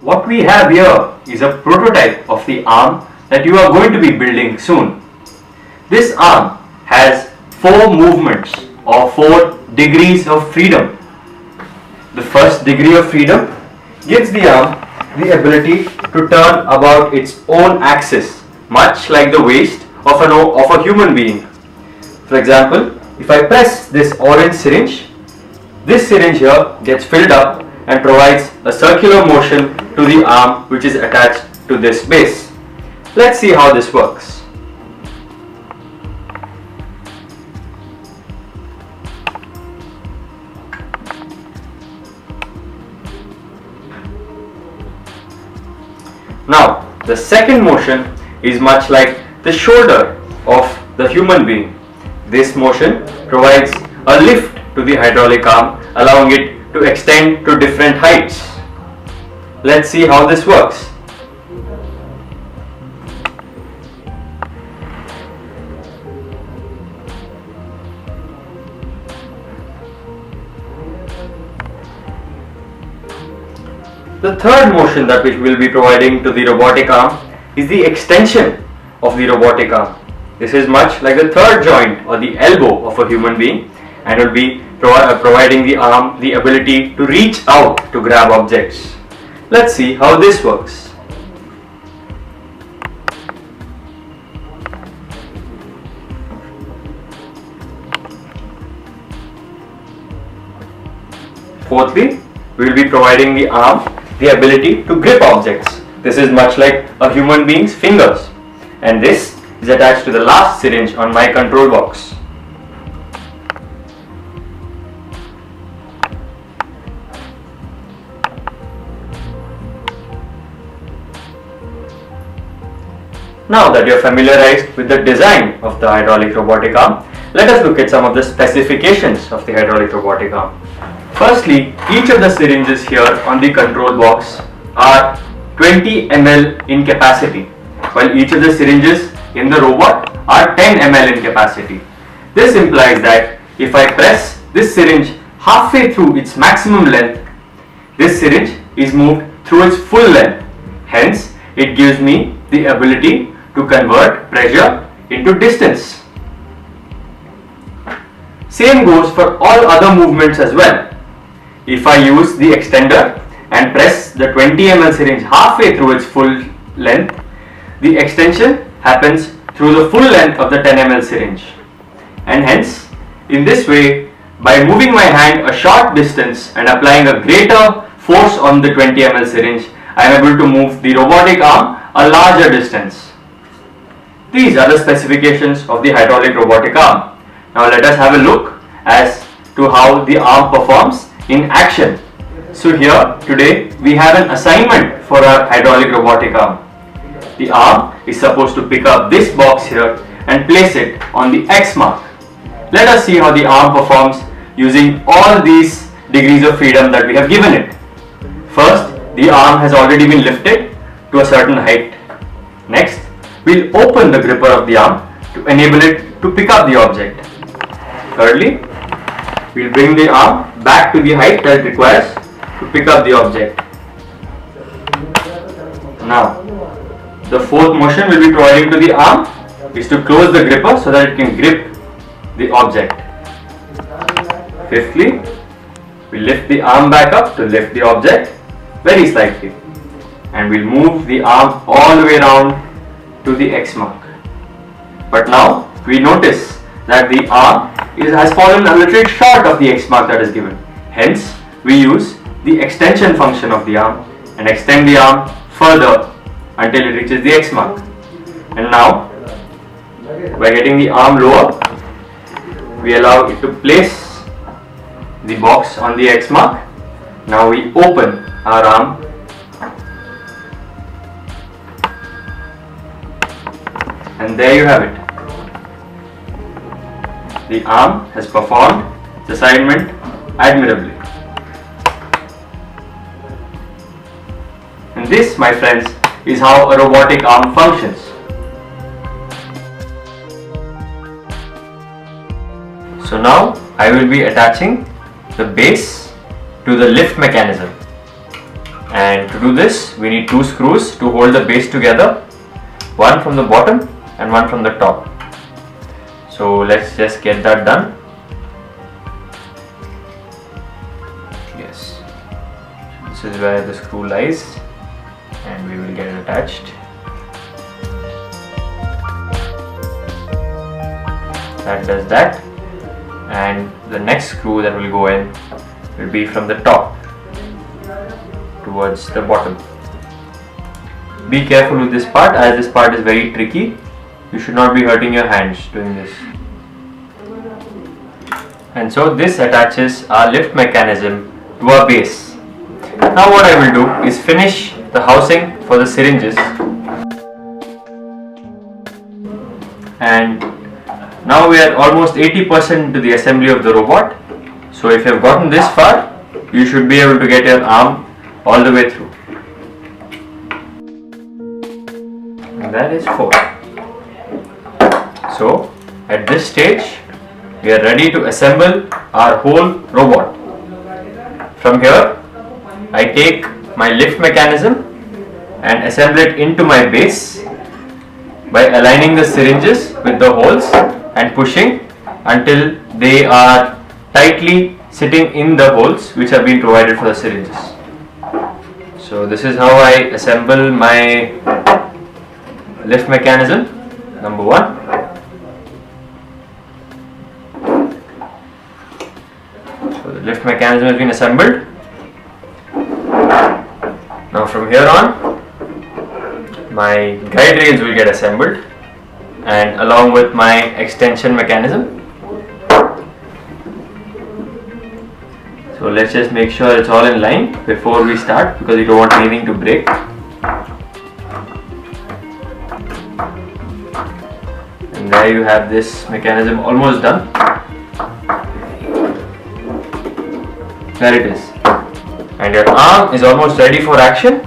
What we have here is a prototype of the arm that you are going to be building soon. This arm has 4 movements or 4 degrees of freedom. The first degree of freedom gives the arm the ability to turn about its own axis, much like the waist of a human being. For example, if I press this orange syringe, this syringe here gets filled up and provides a circular motion to the arm which is attached to this base. Let's see how this works. Now, the second motion is much like the shoulder of the human being. This motion provides a lift to the hydraulic arm, allowing it to extend to different heights. Let's see how this works. The third motion that we will be providing to the robotic arm is the extension of the robotic arm. This is much like the third joint or the elbow of a human being, and will be providing the arm the ability to reach out to grab objects. Let's see how this works. Fourthly, we will be providing the arm the ability to grip objects. This is much like a human being's fingers, and this is attached to the last syringe on my control box. Now that you are familiarized with the design of the hydraulic robotic arm, let us look at some of the specifications of the hydraulic robotic arm. Firstly, each of the syringes here on the control box are 20 ml in capacity, while each of the syringes in the robot are 10 ml in capacity. This implies that if I press this syringe halfway through its maximum length, this syringe is moved through its full length. Hence, it gives me the ability to convert pressure into distance. Same goes for all other movements as well. If I use the extender and press the 20 ml syringe halfway through its full length, the extension happens through the full length of the 10 ml syringe. And hence, in this way, by moving my hand a short distance and applying a greater force on the 20 ml syringe, I am able to move the robotic arm a larger distance. These are the specifications of the hydraulic robotic arm. Now let us have a look as to how the arm performs in action. So here today we have an assignment for our hydraulic robotic arm. The arm is supposed to pick up this box here and place it on the X mark. Let us see how the arm performs using all these degrees of freedom that we have given it. First, the arm has already been lifted to a certain height. Next, we'll open the gripper of the arm to enable it to pick up the object. Thirdly, we'll bring the arm back to the height that it requires to pick up the object. Now, the fourth motion we'll be providing to the arm is to close the gripper so that it can grip the object. Fifthly, we lift the arm back up to lift the object very slightly, and we'll move the arm all the way around to the X mark. But now we notice that the arm has fallen a little short of the X mark that is given. Hence, we use the extension function of the arm and extend the arm further until it reaches the X mark. And now, by getting the arm lower, we allow it to place the box on the X mark. Now we open our arm and there you have it. The arm has performed its assignment admirably. And this, my friends, is how a robotic arm functions. So now I will be attaching the base to the lift mechanism. And to do this, we need 2 screws to hold the base together, one from the bottom and one from the top. So let's just get that done. Yes, this is where the screw lies, and we will get it attached. That does that, and the next screw that will go in will be from the top towards the bottom. Be careful with this part, as this part is very tricky. You should not be hurting your hands doing this. And so this attaches our lift mechanism to our base. Now what I will do is finish the housing for the syringes. And now we are almost 80% into the assembly of the robot. So if you have gotten this far, you should be able to get your arm all the way through. And that is 4. So at this stage, we are ready to assemble our whole robot. From here, I take my lift mechanism and assemble it into my base by aligning the syringes with the holes and pushing until they are tightly sitting in the holes which have been provided for the syringes. So this is how I assemble my lift mechanism, number 1. So the lift mechanism has been assembled. Now from here on, my guide rails will get assembled, and along with my extension mechanism. So let's just make sure it's all in line before we start, because we don't want anything to break. And there you have this mechanism almost done. There it is. And your arm is almost ready for action.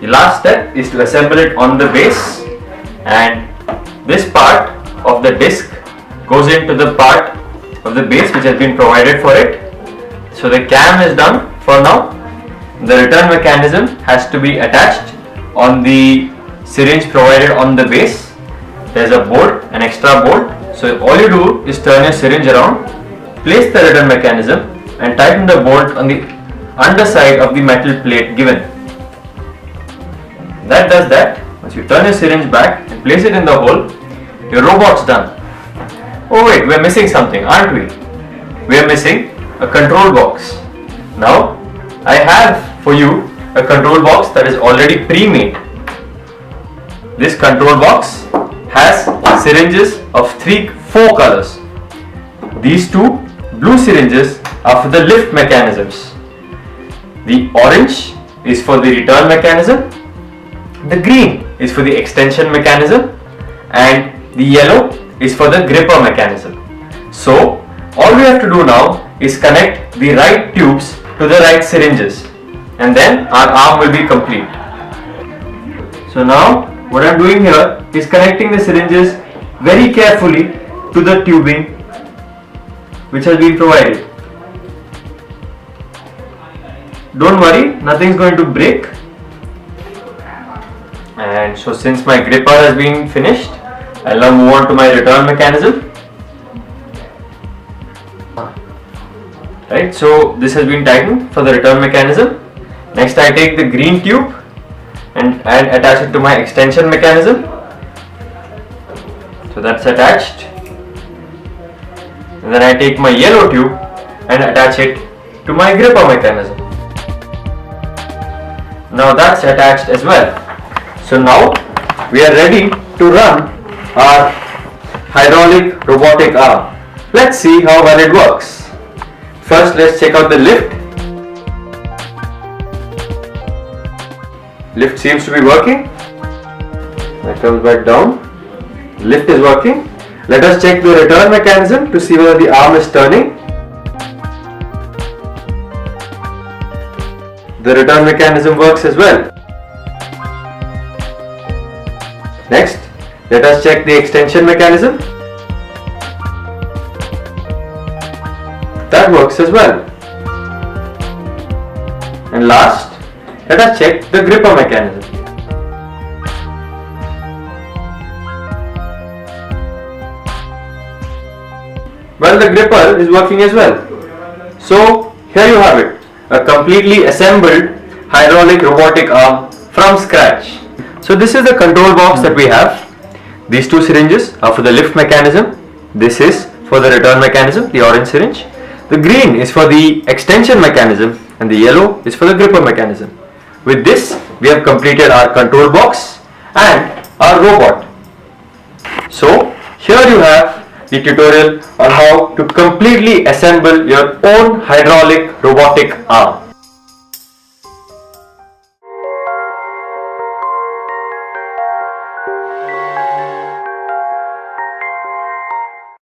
The last step is to assemble it on the base, and this part of the disc goes into the part of the base which has been provided for it. So the cam is done for now. The return mechanism has to be attached on the syringe provided on the base. There's a bolt, an extra bolt. So all you do is turn your syringe around, place the return mechanism, and tighten the bolt on the underside of the metal plate given. That does that. Once you turn your syringe back and place it in the hole, your robot's done. Oh wait, we're missing something, aren't we? We're missing a control box. Now, I have for you a control box that is already pre-made. This control box has syringes of 4 colors. These 2 blue syringes are for the lift mechanisms. The orange is for the return mechanism. The green is for the extension mechanism, and the yellow is for the gripper mechanism. So all we have to do now is connect the right tubes to the right syringes, and then our arm will be complete. So now what I am doing here is connecting the syringes very carefully to the tubing which has been provided. Don't worry, nothing is going to break. And so since my gripper has been finished, I'll now move on to my return mechanism. Right, so this has been tightened for the return mechanism. Next I take the green tube and attach it to my extension mechanism. So that's attached. And then I take my yellow tube and attach it to my gripper mechanism. Now that's attached as well. So now we are ready to run our hydraulic robotic arm. Let's see how well it works. First, let's check out the lift. Lift seems to be working. It comes back down. Lift is working. Let us check the return mechanism to see whether the arm is turning. The return mechanism works as well. Next, let us check the extension mechanism. That works as well. And last, let us check the gripper mechanism. Well, the gripper is working as well. So here you have it, a completely assembled hydraulic robotic arm from scratch. So this is the control box that we have. These two syringes are for the lift mechanism. This is for the return mechanism, the orange syringe. The green is for the extension mechanism and the yellow is for the gripper mechanism. With this, we have completed our control box and our robot. So here you have the tutorial on how to completely assemble your own hydraulic robotic arm.